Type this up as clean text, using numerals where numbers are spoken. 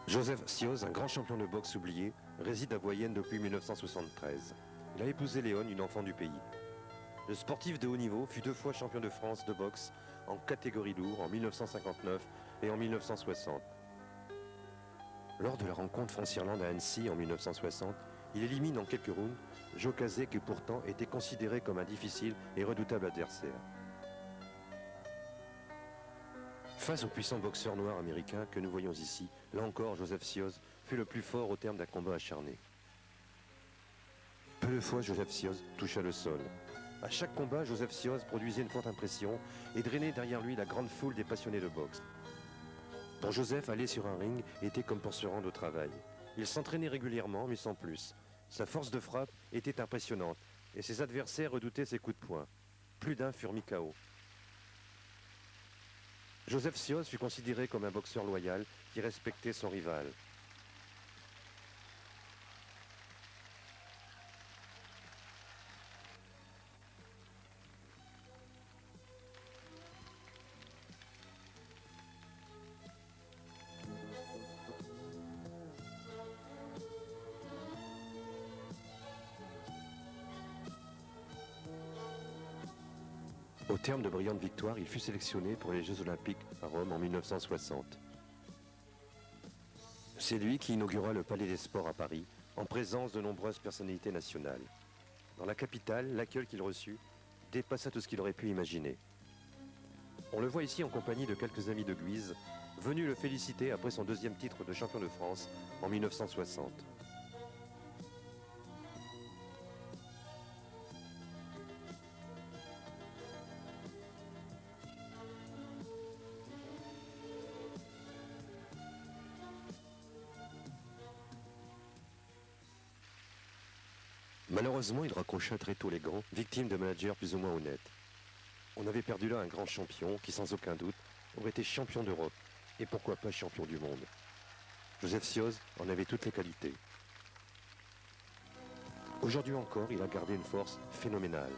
Joseph Sioz, un grand champion de boxe oublié, réside à Voyenne depuis 1973. Il a épousé Léone, une enfant du pays. Le sportif de haut niveau fut 2 fois champion de France de boxe en catégorie lourd en 1959 et en 1960. Lors de la rencontre France-Irlande à Annecy en 1960, il élimine en quelques rounds Joe Casey qui pourtant était considéré comme un difficile et redoutable adversaire. Face au puissant boxeur noir américain que nous voyons ici, là encore Joseph Sioz fut le plus fort au terme d'un combat acharné. Peu de fois Joseph Sioz toucha le sol. À chaque combat, Joseph Sioz produisait une forte impression et drainait derrière lui la grande foule des passionnés de boxe. Pour Joseph, aller sur un ring était comme pour se rendre au travail. Il s'entraînait régulièrement, mais sans plus. Sa force de frappe était impressionnante et ses adversaires redoutaient ses coups de poing. Plus d'un furent mis KO. Joseph Sioz fut considéré comme un boxeur loyal qui respectait son rival. Au terme de brillantes victoires, il fut sélectionné pour les Jeux Olympiques à Rome en 1960. C'est lui qui inaugura le Palais des Sports à Paris, en présence de nombreuses personnalités nationales. Dans la capitale, l'accueil qu'il reçut dépassa tout ce qu'il aurait pu imaginer. On le voit ici en compagnie de quelques amis de Guise, venus le féliciter après son 2e titre de champion de France en 1960. Malheureusement, il raccrocha très tôt les gants, victime de managers plus ou moins honnêtes. On avait perdu là un grand champion qui, sans aucun doute, aurait été champion d'Europe, et pourquoi pas champion du monde. Joseph Sioz en avait toutes les qualités. Aujourd'hui encore, il a gardé une force phénoménale.